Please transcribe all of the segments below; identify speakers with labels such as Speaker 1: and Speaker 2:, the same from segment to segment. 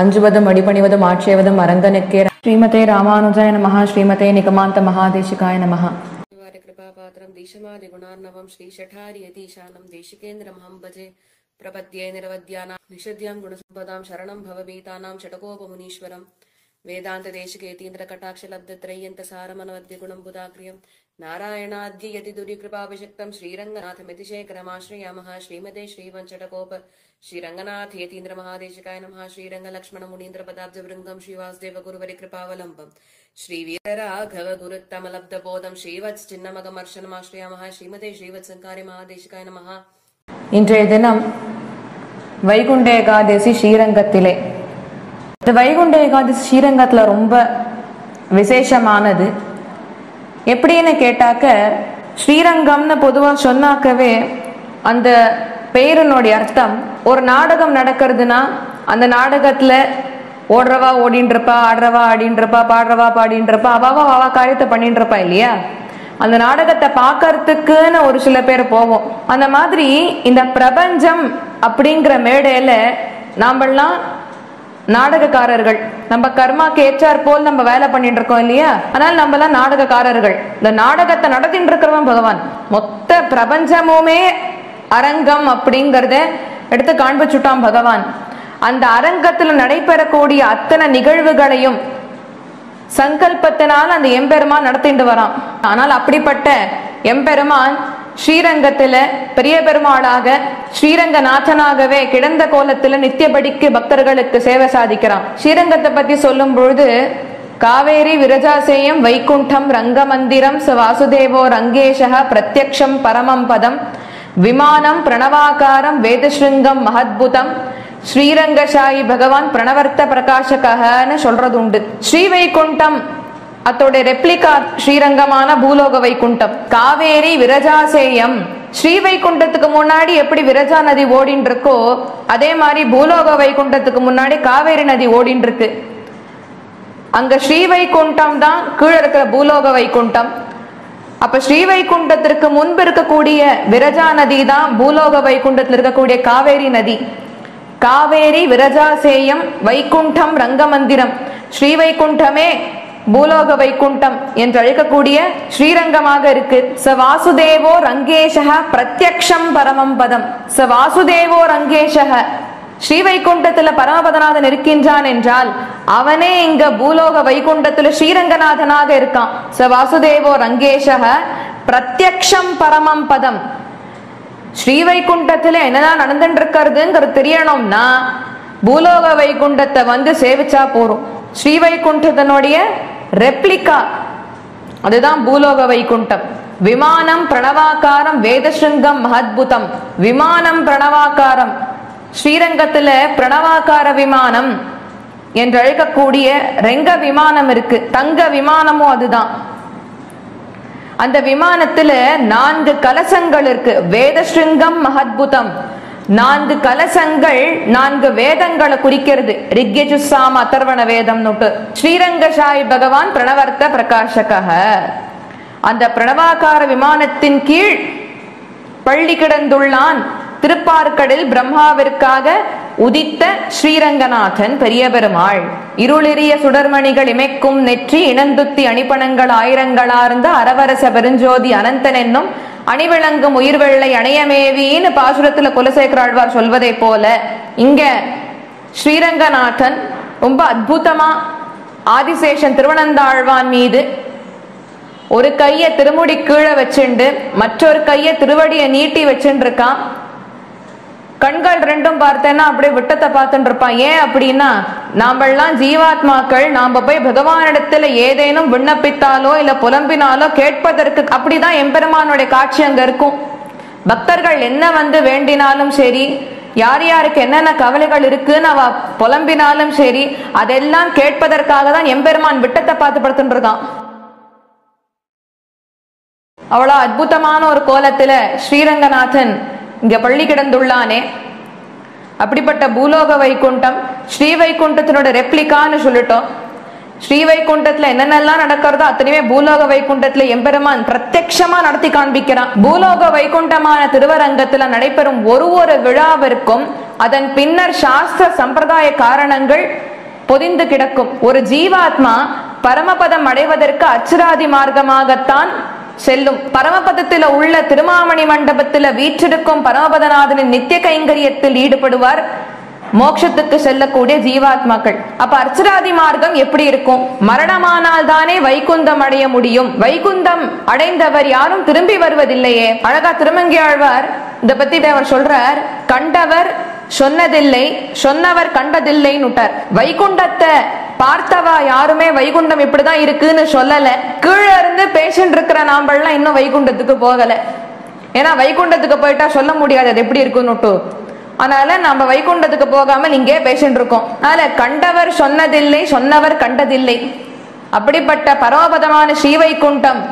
Speaker 1: அஞ்சுவதும் அடிபணிவதும் ஆட்சேவதும் அரங்கனுக்கே. ஸ்ரீமதே ராமானுஜாய நமஹ. ஸ்ரீமதே நிகமாந்த மகாதேசிகாய நமஹ.
Speaker 2: कृपापात्रं दीशमादिगुणार्णवं श्रीशठारियतीशानं देशिकेन्द्रमहं भजे प्रपद्ये निरवद्यानां निषद्यां गुणसम्पदां शरणं भवभीतानां षटकोपमुनीश्वरं वेदान्तदेशिकेतीन्द्रकटाक्षलब्धत्रय्यन्तसारमनवद्यगुणं बुधाग्र्यं नारायणाद्य दुर्यकृपाभिषक्तं श्रीरङ्गनाथमिति शेखरमाश्रयामः. श्रीमते श्रीवञ्चटकोप श्रीरङ्गनाथ यतीन्द्रमहादेशिकाय नमः. श्रीरङ्गलक्ष्मणमुनीन्द्रपदाब्जवृङ्गं श्रीवासुदेवगुरुवरिकृपावलम्बं श्रीवीरराघवगुरुत्तमलब्धबोधं श्रीवत्स्चिन्नमगमर्शनमाश्रयामः. श्रीमते श्रीवत्सङ्कारि महादेशिकाय नमः.
Speaker 1: இன்றைய தினம் வைகுண்ட ஏகாதசி ஸ்ரீரங்கத்திலே. இந்த வைகுண்ட ஏகாதசி ஸ்ரீரங்கத்துல ரொம்ப விசேஷமானது. எப்படின்னு கேட்டாக்க, ஸ்ரீரங்கம்னு பொதுவா சொன்னாக்கவே அந்த பெயரினுடைய அர்த்தம், ஒரு நாடகம் நடக்கிறதுனா அந்த நாடகத்துல ஓடுறவா ஓடின்னு இருப்பா, ஆடுறவா ஆடின்னு இருப்பா, பாடுறவா பாடின்னு இருப்பா, அவாவா காரியத்தை பண்ணிட்டு இருப்பா இல்லையா. அந்த நாடகத்தை பார்க்கறதுக்குன்னு ஒரு சில பேர் போவோம். அந்த மாதிரி இந்த பிரபஞ்சம் அப்படிங்கிற மேடையில நாமெல்லாம் நாடகக்காரர்கள். நம்ம கர்மாக்கு ஏற்றாற் போல் நம்ம வேலை பண்ணிட்டு இருக்கோம் இல்லையா. ஆனால் நம்ம எல்லாம் நாடகக்காரர்கள். இந்த நாடகத்தை நடத்திட்டு இருக்கிறவன் பகவான். மொத்த பிரபஞ்சமுமே அரங்கம் அப்படிங்கறத எடுத்து காண்பிச்சுட்டான் பகவான். அந்த அரங்கத்துல நடைபெறக்கூடிய அத்தனை நிகழ்வுகளையும் சங்கல்பத்தினால் அந்த எம்பெருமான் நடத்திட்டு வரான். ஆனால் அப்படிப்பட்ட எம்பெருமான் ஸ்ரீரங்கத்துல பெரிய பெருமாளாக ஸ்ரீரங்கநாதனாகவே கிடந்த கோலத்துல நித்தியபடிக்கு பக்தர்களுக்கு சேவை சாதிக்கிறான். ஸ்ரீரங்கத்தை பத்தி சொல்லும் பொழுது, காவேரி விரஜாசேயம் வைகுண்டம் ரங்கமந்திரம் ச வாசுதேவோ ரங்கேஷः பிரத்யக்ஷம் பரமம் பதம் விமானம் பிரணவாகாரம் வேதஸ்ருங்கம் மஹத்புதம் ஸ்ரீரங்கசாயி பகவான் பிரணவர்த்த பிரகாசகன்னு சொல்றது உண்டு. ஸ்ரீ வைகுண்டம் அதோட ரெப்ளிகா ஸ்ரீரங்கமான பூலோக வைகுண்டம். காவேரி விரஜாசேயம், ஸ்ரீ வைகுண்டத்துக்கு முன்னாடி எப்படி விரஜா நதி ஓடின்னு இருக்கோ அதே மாதிரி பூலோக வைகுண்டத்துக்கு முன்னாடி காவேரி நதி ஓடின்னு இருக்கு. அங்க ஸ்ரீ வைகுண்டம் தான் கீழே இருக்கிற பூலோக வைகுண்டம். அப்ப ஸ்ரீ வைகுண்டத்திற்கு முன்பு இருக்கக்கூடிய விரஜா நதி தான் பூலோக வைகுண்டத்தில் இருக்கக்கூடிய காவேரி நதி. காவேரி விரஜாசேயம் வைகுண்டம் ரங்கமந்திரம், ஸ்ரீ வைகுண்டமே பூலோக வைகுண்டம் என்று அழைக்கக்கூடிய ஸ்ரீரங்கமாக இருக்கு. ச வாசுதேவோ ரங்கேஷः பிரத்யக்ஷம் பரமம் பதம். ச வாசுதேவோ ரங்கேஷः, ஸ்ரீ வைகுண்டத்துல பரமபதநாதன் இருக்கின்றான் என்றால் அவனே இங்க பூலோக வைகுண்டத்துல ஸ்ரீரங்கநாதனாக இருக்கான். ச வாசுதேவோ ரங்கேஷः பிரத்யக்ஷம் பரமம் பதம். ஸ்ரீ வைகுண்டத்துல என்னதான் நடந்துட்டு இருக்கிறதுங்கிறது தெரியணும்னா பூலோக வைகுண்டத்தை வந்து சேவிச்சா போறோம். ஸ்ரீ வைகுண்டத்தினுடைய ரெப்ளிகா அதுதான் பூலோக வைகுண்டம். விமானம் பிரணவாகாரம் வேதஸ்ருங்கம் மஹத்புதம். விமானம் பிரணவாகாரம், ஸ்ரீரங்கத்துல பிரணவாகார விமானம் என்று அழைக்கக்கூடிய ரெங்க விமானம் இருக்கு. தங்க விமானமும் அதுதான். அந்த விமானத்துல 4 கலசங்கள் இருக்கு. வேதஸ்ருங்கம் மஹத்புதம், 4 கலசங்கள் 4 வேதங்களை குறிக்கிறது. ரிக்யஜுசாம அதர்வண வேதம். ஸ்ரீரங்கசாயி பகவான் பிரணவர்த்த பிரகாசகः. அந்த பிரணவாகார விமானத்தின் கீழ் பள்ளி கிடந்துள்ளான் திருப்பார்க்கடில் பிரம்மாவிற்காக உதித்த ஸ்ரீரங்கநாதன் பெரிய பெருமாள். இருளிரிய சுடர்மணிகள் இமைக்கும் நெற்றி இனந்துத்தி அணிப்பணங்கள் ஆயிரங்களார்ந்த அரவரச பெருஞ்சோதி அனந்தன் என்னும் அணிவிளங்கும் உயிர்வெள்ளை அணையமேவின்னு பாசுரத்துல குலசேகராழ்வார் சொல்வதை போல இங்க ஸ்ரீரங்கநாதன் ரொம்ப அற்புதமா ஆதிசேஷன் திருவனந்தாழ்வான் மீது ஒரு கைய திருமுடி கீழே வச்சுண்டு மற்றொரு கைய திருவடியை நீட்டி வச்சுட்டு இருக்கான். கண்கள் ரெண்டும் பார்த்தேன்னா அப்படியே விட்டத்தை பார்த்துட்டு இருப்பான். ஏன் அப்படின்னா, நாமெல்லாம் ஜீவாத்மாக்கள், நாம போய் பகவானிடத்துல ஏதேனும் விண்ணப்பித்தாலோ இல்ல புலம்பினாலோ கேட்பதற்கு அப்படிதான் எம்பெருமானுடைய காட்சி அங்க இருக்கும். பக்தர்கள் என்ன வந்து வேண்டினாலும் சரி, யார் யாருக்கு என்னென்ன கவலைகள் இருக்குன்னு அவ புலம்பினாலும் சரி, அதெல்லாம் கேட்பதற்காக தான் எம்பெருமான் விட்டத்தை பார்த்து படுத்துட்டு இருக்கான். அவ்வளவு அற்புதமான ஒரு கோலத்துல ஸ்ரீரங்கநாதன் இங்க பள்ளி கிடந்துள்ளானே. அப்படிப்பட்ட பூலோக வைகுண்டம் ஸ்ரீ வைகுண்டத்தினோட ரெப்ளிகான்னு சொல்லிட்டோம். ஸ்ரீ வைகுண்டத்துல என்னென்னலாம் நடக்கிறதோ அத்தனையுமே பூலோக வைகுண்டத்துல எம்பெருமான் பிரத்யக்ஷமா நடத்தி காண்பிக்கிறான். பூலோக வைகுண்டமான திருவரங்கத்துல நடைபெறும் ஒரு விழாவிற்கும் அதன் பின்னர் சாஸ்திர சம்பிரதாய காரணங்கள் பொதிந்து கிடக்கும். ஒரு ஜீவாத்மா பரமபதம் அடைவதற்கு அச்சுராதி மார்க்கமாகத்தான் செல்லும். பரமபதத்தில் உள்ள திருமாமணி மண்டபத்தில் வீற்றிருக்கும் பரமபதநாதனின் நித்திய கைங்கரியத்தில் ஈடுபடுவார் மோட்சத்துக்கு செல்லக்கூடிய ஜீவாத்மாக்கள். அப்ப அர்ச்சராதி மார்க்கம் எப்படி இருக்கும்? மரணமானால் தானே வைகுந்தம் அடைய முடியும். வைகுந்தம் அடைந்தவர் யாரும் திரும்பி வருவதில்லையே. அழகா திருமங்கை ஆழ்வார் இத பத்தி அவர் சொல்றார், கண்டவர் சொன்னதில்லை, சொன்னவர் கண்டதில்லைன்னு. வைகுண்டத்தை பார்த்தவா யாருமே வைகுண்டம் இப்படிதான் இருக்குன்னு சொல்லல. கீழே இருந்து பேஷண்ட் இருக்கிற நாம்பெல்லாம் இன்னும் வைகுண்டத்துக்கு போகல. ஏன்னா வைகுண்டத்துக்கு போயிட்டா சொல்ல முடியாது அது எப்படி இருக்குன்னு. அதனால நம்ம வைகுண்டத்துக்கு போகாமல் இங்கே பேஷண்ட் இருக்கோம். அதனால கண்டவர் சொன்னதில்லை, சொன்னவர் கண்டதில்லை. அப்படிப்பட்ட பரமபதமான ஸ்ரீவைகுண்டம்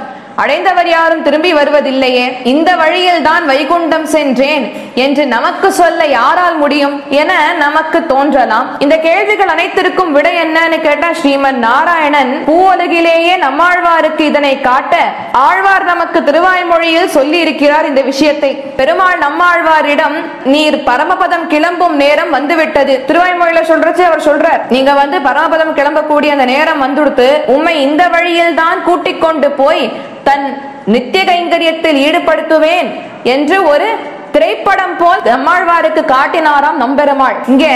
Speaker 1: அடைந்தவர் யாரும் திரும்பி வருவதில்லையே. இந்த வழியில் தான் வைகுண்டம் சென்றேன் என்று நமக்கு சொல்ல யாரால் முடியும் என நமக்கு தோன்றலாம். இந்த கேள்விகள் அனைத்திற்கும் விடை என்னன்னு கேட்டா ஸ்ரீமன் நாராயணன் பூவுலகிலேயே நம்மாழ்வாருக்கு இதனை காட்ட ஆழ்வார் நமக்கு திருவாய்மொழியில் சொல்லி இருக்கிறார் இந்த விஷயத்தை. பெருமாள் நம்மாழ்வாரிடம் நீர் பரமபதம் கிளம்பும் நேரம் வந்துவிட்டது. திருவாய்மொழியில சொல்றச்சு அவர் சொல்றார், நீங்க பரமபதம் கிளம்பக்கூடிய அந்த நேரம் வந்துடுத்து, உம்மை இந்த வழியில் தான் கூட்டிக் கொண்டு போய் தன் நித்திய கைங்கரியத்தில் ஈடுபடுத்துவேன் என்று ஒரு திரைப்படம் போல் நம்மாழ்வாருக்கு காட்டினாராம் நம்பெருமாள். இங்கே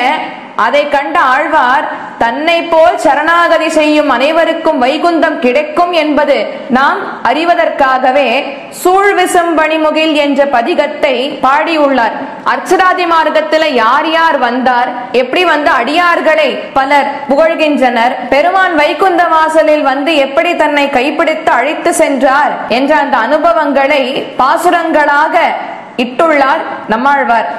Speaker 1: அதை கண்ட ஆழ்வார் தன்னை போல் சரணாகதி செய்யும் அனைவருக்கும் வைகுந்தம் கிடைக்கும் என்பது நாம் அறிவதற்காகவே சூழ்விசும்பணிமுகில் என்ற பதிகத்தை பாடியுள்ளார். அர்ச்சராதி மார்க்கத்தில் யார் யார் வந்தார், எப்படி அடியார்களை பலர் புகழ்கின்றனர், பெருமான் வைகுந்த வாசலில் எப்படி தன்னை கைப்பிடித்து அழைத்து சென்றார் என்ற அந்த அனுபவங்களை பாசுரங்களாக இட்டுள்ளார் நம்மாழ்வார்.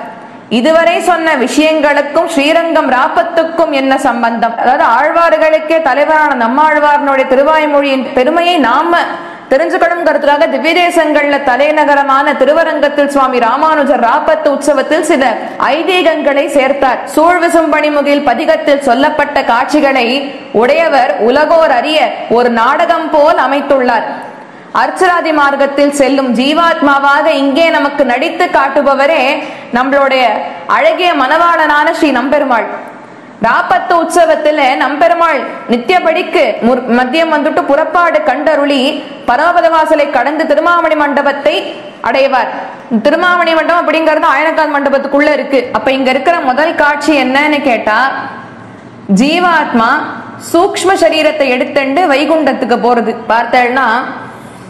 Speaker 1: இதுவரை சொன்ன விஷயங்களுக்கும் ஸ்ரீரங்கம் ராப்பத்துக்கும் என்ன சம்பந்தம்? அதாவது ஆழ்வார்களுக்கே தலைவரான நம்மாழ்வாரனுடைய திருவாய்மொழியின் பெருமையை நாம தெரிஞ்சுக்கணுங்கிறதுக்காக திவ்ய தேசங்கள்ல தலைநகரமான திருவரங்கத்தில் சுவாமி ராமானுஜர் ராப்பத்து உற்சவத்தில் சில ஐதீகங்களை சேர்த்தார். சூழ்விசும்பணிமுகில் பதிகத்தில் சொல்லப்பட்ட காட்சிகளை உடையவர் உலகோர் அறிய ஒரு நாடகம் போல் அமைத்துள்ளார். அர்ச்சராதி மார்க்கத்தில் செல்லும் ஜீவாத்மாவாக இங்கே நமக்கு நடித்து காட்டுபவரே நம்மளுடைய அழகிய மணவாளனான ஸ்ரீ நம்பெருமாள். ராப்பத்து உற்சவத்துல நம்பெருமாள் நித்தியபடிக்கு மதியம் புறப்பாடு கண்டருளி பரமபத வாசலை கடந்து திருமாமணி மண்டபத்தை அடைவார். திருமாமணி மண்டபம் அப்படிங்கிறது ஆயனக்கால் மண்டபத்துக்குள்ள இருக்கு. அப்ப இங்க இருக்கிற முதல் காட்சி என்னன்னு கேட்டா, ஜீவாத்மா சூக்ஷ்ம சரீரத்தை எடுத்துண்டு வைகுண்டத்துக்கு போறது. பார்த்தேன்னா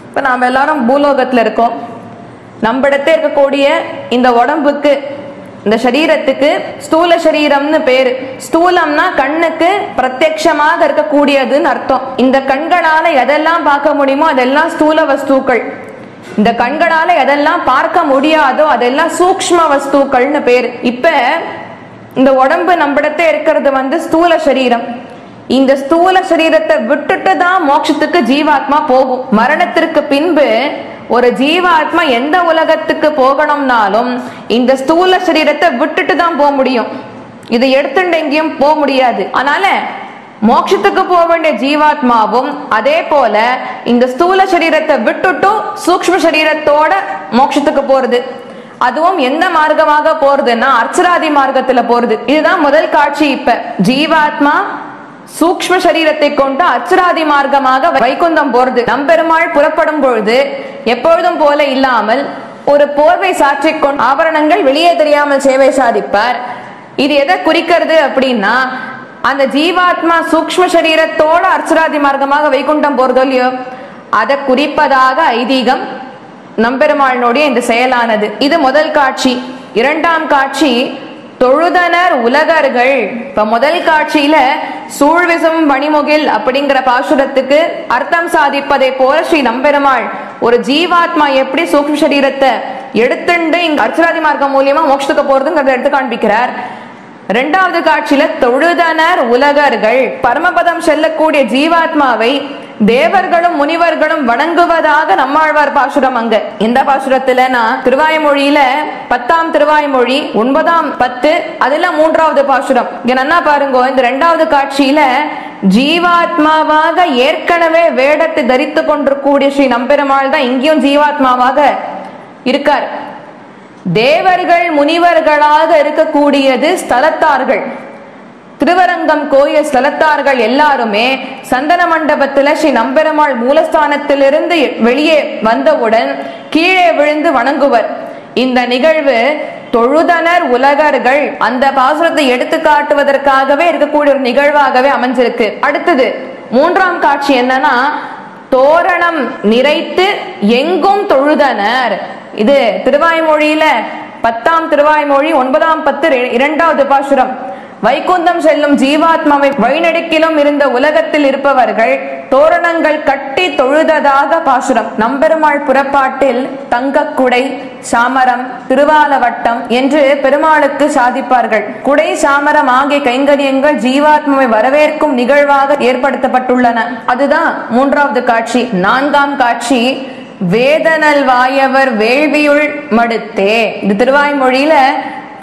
Speaker 1: இப்ப நாம எல்லாரும் பூலோகத்துல இருக்கோம். நம்மிடத்தே இருக்கக்கூடிய இந்த உடம்புக்கு, இந்த சரீரத்துக்கு ஸ்தூல சரீரம்னு பேரு. ஸ்தூலம்னா கண்ணுக்கு பிரத்யட்சமாக இருக்கக்கூடியதுன்னு அர்த்தம். இந்த கண்களால எதெல்லாம் பார்க்க முடியுமோ அதெல்லாம் ஸ்தூல வஸ்துக்கள். இந்த கண்களால எதெல்லாம் பார்க்க முடியாதோ அதெல்லாம் சூக்ஷ்ம வஸ்துக்கள்னு பேரு. இப்ப இந்த உடம்பு நம்மிடத்தே இருக்கிறது ஸ்தூல சரீரம். இந்த ஸ்தூல சரீரத்தை விட்டுட்டு தான் மோட்சத்துக்கு ஜீவாத்மா போகும். மரணத்திற்கு பின்பு ஒரு ஜீவாத்மா எந்த உலகத்துக்கு போகணும்னாலும் இந்த ஸ்தூல சரீரத்தை விட்டுட்டு தான் போக முடியும். இதை எடுத்துட்டு எங்கேயும் போக முடியாது. அதனால மோட்சத்துக்கு போக வேண்டிய ஜீவாத்மாவும் அதே போல இந்த ஸ்தூல சரீரத்தை விட்டுட்டு சூக்ஷ்ம சரீரத்தோட மோட்சத்துக்கு போறது. அதுவும் எந்த மார்க்கமாக போறதுன்னா அர்ச்சராதி மார்க்கத்துல போறது. இதுதான் முதல் காட்சி. இப்ப ஜீவாத்மா சூக்ஷ்ம சரீரத்தை கொண்டு அர்ச்சராதி மார்க்கமாக வைகுந்தம் போறது. நம்பெருமாள் புறப்படும் பொழுது எப்பொழுதும் போல இல்லாமல் ஒரு போர்வை சாற்றிக் கொண்டு ஆபரணங்கள் வெளியே தெரியாமல் சேவை சாதிப்பார். இது எதை குறிக்கிறது அப்படின்னா, அந்த ஜீவாத்மா சூக்ஷ்ம சரீரத்தோட அர்ச்சராதி மார்க்கமாக வைகுண்டம் போறதோ இல்லையோ அதை குறிப்பதாக ஐதீகம் நம்பெருமாளுடைய இந்த செயலானது. இது முதல் காட்சி. இரண்டாம் காட்சி தொழுதனர் உலகர்கள். இப்ப முதல் காட்சியில சூழ்விசும் பணிமுகில் அப்படிங்கிற பாசுரத்துக்கு அர்த்தம் சாதிப்பதை போல ஸ்ரீ நம்பெருமாள் ஒரு ஜீவாத்மா எப்படி சூக்ஷ்ம சரீரத்தை எடுத்துண்டு இங்க அர்ச்சராதி மார்க்கம் மூலியமா மோட்சத்துக்கு போறதுங்கிறத எடுத்து காண்பிக்கிறார். இரண்டாவது காட்சியில தொழுதனர் உலகர்கள், பரமபதம் செல்லக்கூடிய ஜீவாத்மாவை தேவர்களும் முனிவர்களும் வணங்குவதாக நம்மாழ்வார் பாசுரம். அங்க இந்த பாசுரத்துல நான் திருவாய்மொழியில 10ஆம் திருவாய்மொழி 9ஆம் 10 அதுல 3வது பாசுரம். இங்க நல்லா பாருங்க, இந்த இரண்டாவது காட்சியில ஜீவாத்மாவாக ஏற்கனவே வேடத்தை தரித்து கொண்டிருக்கூடிய ஸ்ரீ நம்பெருமாள் தான் இங்கேயும் ஜீவாத்மாவாக இருக்கார். தேவர்கள் முனிவர்களாக இருக்கக்கூடியது ஸ்தலத்தார்கள். திருவரங்கம் கோயில் ஸ்தலத்தார்கள் எல்லாருமே சந்தன மண்டபத்துல ஸ்ரீ நம்பெருமாள் மூலஸ்தானத்திலிருந்து வெளியே வந்தவுடன் கீழே விழுந்து வணங்குவர். இந்த நிகழ்வு தொழுதனர் உலகர்கள் அந்த பாசுரத்தை எடுத்து காட்டுவதற்காகவே இருக்கக்கூடிய ஒரு நிகழ்வாகவே அமைஞ்சிருக்கு. அடுத்தது மூன்றாம் காட்சி என்னன்னா, தோரணம் நிறைத்து எங்கும் தொழுதனர். இது திருவாய்மொழியில 10ஆம் திருவாய்மொழி 9ஆம் 10 2வது பாசுரம். வைகுந்தம் செல்லும் ஜீவாத்மாவை வழிநெடுக்கிலும் இருந்த உலகத்தில் இருப்பவர்கள் தோரணங்கள் கட்டி தொழுததாக பாசுரம். நம்பெருமாள் புறப்பாட்டில் தங்கக்குடை, சாமரம், திருவாலவட்டம் என்று பெருமாளுக்கு சாதிப்பார்கள். குடை, சாமரம் ஆகிய கைங்கரியங்கள் ஜீவாத்மாவை வரவேற்கும் நிகழ்வாக ஏற்படுத்தப்பட்டுள்ளன. அதுதான் மூன்றாவது காட்சி. நான்காம் காட்சி வேதனல் வாயவர் வேள்வியுள் மடுத்தே. இது திருவாய்மொழியில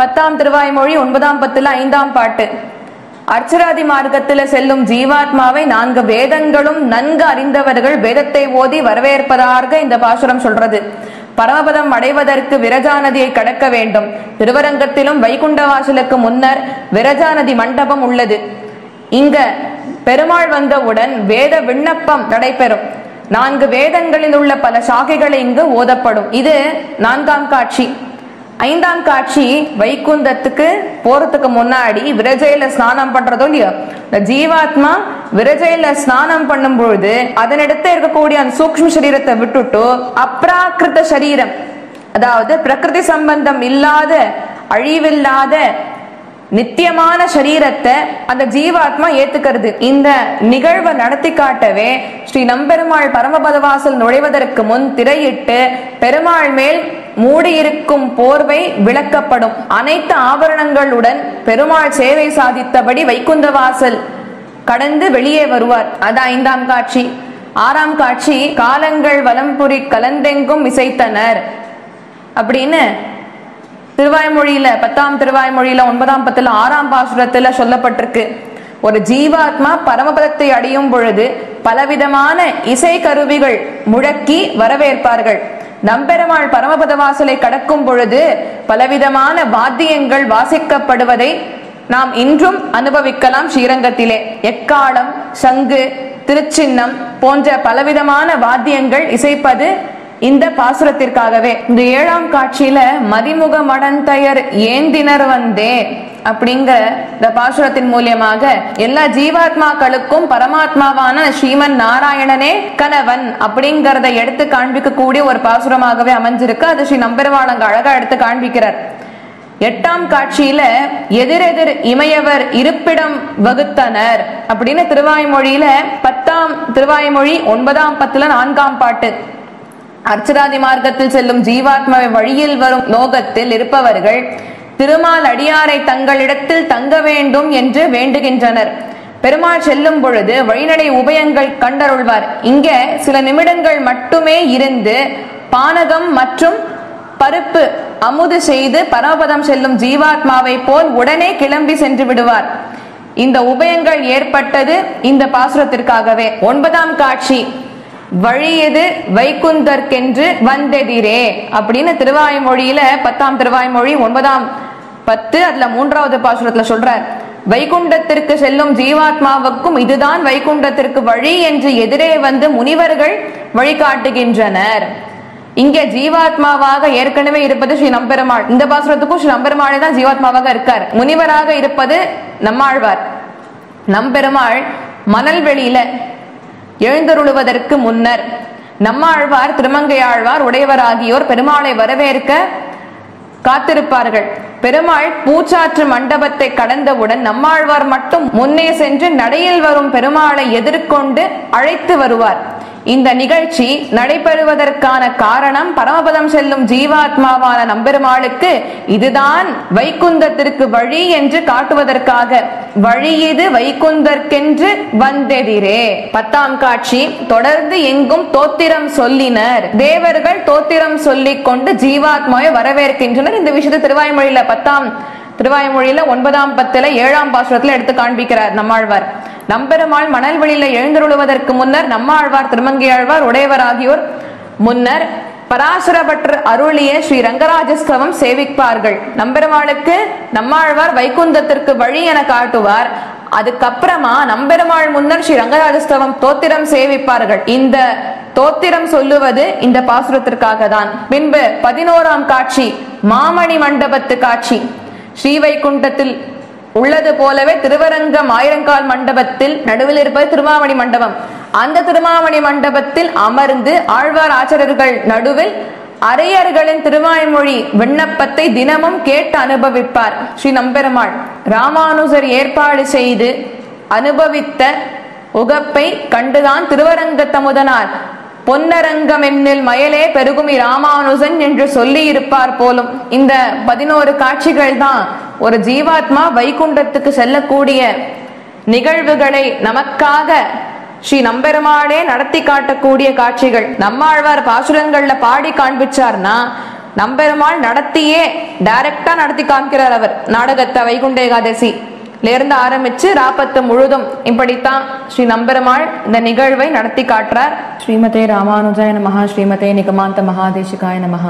Speaker 1: 10ஆம் திருவாய்மொழி 9ஆம் 10 5ஆம் பாட்டு. அர்ச்சராதி மார்க்கத்துல செல்லும் ஜீவாத்மாவை 4 வேதங்களும் நன்கு அறிந்தவர்கள் வேதத்தை ஓதி வரவேற்பதாக இந்த பாசுரம் சொல்றது. பரமபதம் அடைவதற்கு விரஜா நதியை கடக்க வேண்டும். திருவரங்கத்திலும் வைகுண்ட வாசலுக்கு முன்னர் விரஜா நதி மண்டபம் உள்ளது. இங்க பெருமாள் வந்தவுடன் வேத விண்ணப்பம் நடைபெறும். 4 வேதங்களில் உள்ள பல சாகைகளை இங்கு ஓதப்படும். இது 4ஆம் காட்சி. 5ஆம் காட்சி வைகுந்தத்துக்கு போறதுக்கு முன்னாடி விரஜையில ஸ்நானம் பண்றதோ இல்லையோ, இந்த ஜீவாத்மா விரஜையில ஸ்நானம் பண்ணும் பொழுது அதனிடத்துல இருக்கக்கூடிய அந்த சூக்ஷ்ம சரீரத்தை விட்டுட்டு அப்ராக்கிருத சரீரம், அதாவது பிரகிருதி சம்பந்தம் இல்லாத அழிவில்லாத நித்தியமான சரீரத்தை அந்த ஜீவாத்மா ஏத்துக்கிறது. இந்த நிகழ்வை நடத்தி காட்டவே ஸ்ரீ நம்பெருமாள் பரமபதவாசல் நுழைவதற்கு முன் திரையிட்டு பெருமாள் மேல் மூடியிருக்கும் போர்வை விளக்கப்படும். அனைத்து ஆபரணங்களுடன் பெருமாள் சேவை சாதித்தபடி வைகுந்த வாசல் கடந்து வெளியே வருவார். அது 5ஆம் காட்சி. 6ஆம் காட்சி காலங்கள் வலம்புரி கலந்தெங்கும் இசைத்தனர் அப்படின்னு திருவாய்மொழியில 10ஆம் திருவாய்மொழியில 9ஆம் 10 6ஆம் பாசுரத்துல சொல்லப்பட்டிருக்கு. ஒரு ஜீவாத்மா பரமபதத்தை அடையும் பொழுது பலவிதமான இசை கருவிகள் முழக்கி வரவேற்பார்கள். நம்பெருமாள் பரமபத வாசலை கடக்கும் பொழுது பலவிதமான வாத்தியங்கள் வாசிக்கப்படுவதை நாம் இன்றும் அனுபவிக்கலாம். ஸ்ரீரங்கத்திலே எக்காலம், சங்கு, திருச்சின்னம் போன்ற பலவிதமான வாத்தியங்கள் இசைப்பது இந்த பாசுரத்திற்காகவே. இந்த 7ஆம் காட்சியில மதிமுக மடந்தையர் ஏந்தினர் வந்தே அப்படிங்கிற இந்த பாசுரத்தின் மூலியமாக எல்லா ஜீவாத்மாக்களுக்கும் பரமாத்மாவான ஸ்ரீமன் நாராயணனே கணவன் அப்படிங்கறத எடுத்து காண்பிக்க கூடிய ஒரு பாசுரமாகவே அமைஞ்சிருக்கு. அது ஸ்ரீ நம்பெருமாள் அங்க அழகா எடுத்து காண்பிக்கிறார். 8ஆம் காட்சியில எதிரெதிர் இமையவர் இருப்பிடம் வகுத்தனர் அப்படின்னு திருவாய்மொழியில 10ஆம் திருவாய்மொழி 9ஆம் 10 4ஆம் பாட்டு. அர்ச்சராதி மார்க்கத்தில் செல்லும் ஜீவாத்மாவை வழியில் வரும் லோகத்தில் இருப்பவர்கள் திருமால் அடியாரை தங்களிடத்தில் தங்க வேண்டும் என்று வேண்டுகின்றனர். பெருமாள் செல்லும் பொழுது வழிநடை உபயங்கள் கண்டருள்வார். இங்க சில நிமிடங்கள் மட்டுமே இருந்து பானகம் மற்றும் பருப்பு அமுது செய்து பரமபதம் செல்லும் ஜீவாத்மாவை போல் உடனே கிளம்பி சென்று விடுவார். இந்த உபயங்கள் ஏற்பட்டது இந்த பாசுரத்திற்காகவே. 9ஆம் காட்சி வழியது வைகுந்தற்கென்று வந்தெதிரே அப்படின்னு திருவாய்மொழியில 10ஆம் திருவாய்மொழி 9ஆம் 10 அதுல 3வது பாசுரத்துல சொல்றார். வைகுண்டத்திற்கு செல்லும் ஜீவாத்மாவுக்கும் இதுதான் வைகுண்டத்திற்கு வழி என்று எதிரே வந்து முனிவர்கள் வழிகாட்டுகின்றனர். இங்க ஜீவாத்மாவாக ஏற்கனவே இருப்பது ஸ்ரீ நம்பெருமாள். இந்த பாசுரத்துக்கும் ஸ்ரீ நம்பெருமாளே தான் ஜீவாத்மாவாக இருக்கார். முனிவராக இருப்பது நம்மாழ்வார். நம்பெருமாள் மணல் வெளியில எழுந்தருளுவதற்கு முன்னர் நம்மாழ்வார், திருமங்கையாழ்வார், உடையவராகியோர் பெருமாளை வரவேற்க காத்திருப்பார்கள். பெருமாள் பூச்சாற்று மண்டபத்தை கடந்தவுடன் நம்மாழ்வார் மட்டும் முன்னே சென்று நடையில் வரும் பெருமாளை எதிர்கொண்டு அழைத்து வருவார். இந்த நிகழ்ச்சி நடைபெறுவதற்கான காரணம் பரமபதம் செல்லும் ஜீவாத்மாவான நம்பெருமாளுக்கு இதுதான் வைகுந்தத்திற்கு வழி என்று காட்டுவதற்காக. வழியது வைகுந்தற்கென்று வந்தெதிரே. 10ஆம் காட்சி தொடர்ந்து எங்கும் தோத்திரம் சொல்லினர். தேவர்கள் தோத்திரம் சொல்லிக் கொண்டு ஜீவாத்மாவை வரவேற்கின்றனர். இந்த விஷயத்தை திருவாய்மொழியில 10ஆம் திருவாய்மொழியில 9ஆம் 10 7ஆம் பாசுரத்துல எடுத்து காண்பிக்கிறார் நம்மாழ்வார். நம்பெருமாள் மணல் வெளியில எழுந்தருளுவதற்கு முன்னர் நம்மாழ்வார், திருமங்கையாழ்வார், உடையவர் ஆகியோர் முன்னர் பராசரப்பற்று அருளிய ஸ்ரீ ரங்கராஜஸ்தவம் சேவிப்பார்கள். நம்பெருமாளுக்கு நம்மாழ்வார் வைகுந்தத்திற்கு வழி என காட்டுவார். அதுக்கப்புறமா நம்பெருமாள் முன்னர் ஸ்ரீ ரங்கராஜஸ்தவம் தோத்திரம் சேவிப்பார்கள். இந்த தோத்திரம் சொல்லுவது இந்த பாசுரத்திற்காக தான். பின்பு 11ஆம் காட்சி மாமணி மண்டபத்து காட்சி. ஸ்ரீவைகுண்டத்தில் உள்ளது போலவே திருவரங்கம் ஆயிரங்கால் மண்டபத்தில் நடுவில் இருப்பது திருமாமணி மண்டபம். அந்த திருமாமணி மண்டபத்தில் அமர்ந்து ஆழ்வார் ஆச்சாரியர்கள் நடுவில் அரையர்களின் திருவாய்மொழி விண்ணப்பத்தை தினமும் கேட்டு அனுபவிப்பார் ஸ்ரீ நம்பெருமாள். ராமானுஜர் ஏற்பாடு செய்து அனுபவித்த உகப்பை கண்டுதான் திருவரங்கத்தமுதனார் பொன்னரங்கம் என்னில் மயலே பெருகுமி ராமானுஜன் என்று சொல்லி இருப்பார் போலும். இந்த 11 காட்சிகள் தான் ஒரு ஜீவாத்மா வைகுண்டத்துக்கு செல்லக்கூடிய நிகழ்வுகளை நமக்காக ஸ்ரீ நம்பெருமாளே நடத்தி காட்டக்கூடிய காட்சிகள். நம்மாழ்வார் பாசுரங்கள்ல பாடி காண்பிச்சார்னா நம்பெருமாள் நடத்தியே டைரக்டா நடத்தி காமிக்கிறார். அவர் நாடகத்தை வைகுண்ட ஏகாதசி இருந்து ஆரம்பிச்சு ராப்பத்து முழுதும் இப்படித்தான் ஸ்ரீ நம்பெருமாள் இந்த நிகழ்வை நடத்தி காட்டுறார். ஸ்ரீமதே ராமானுஜாய நமஹ. ஸ்ரீமதே நிகமாந்த மகாதேசிகாய நமஹ.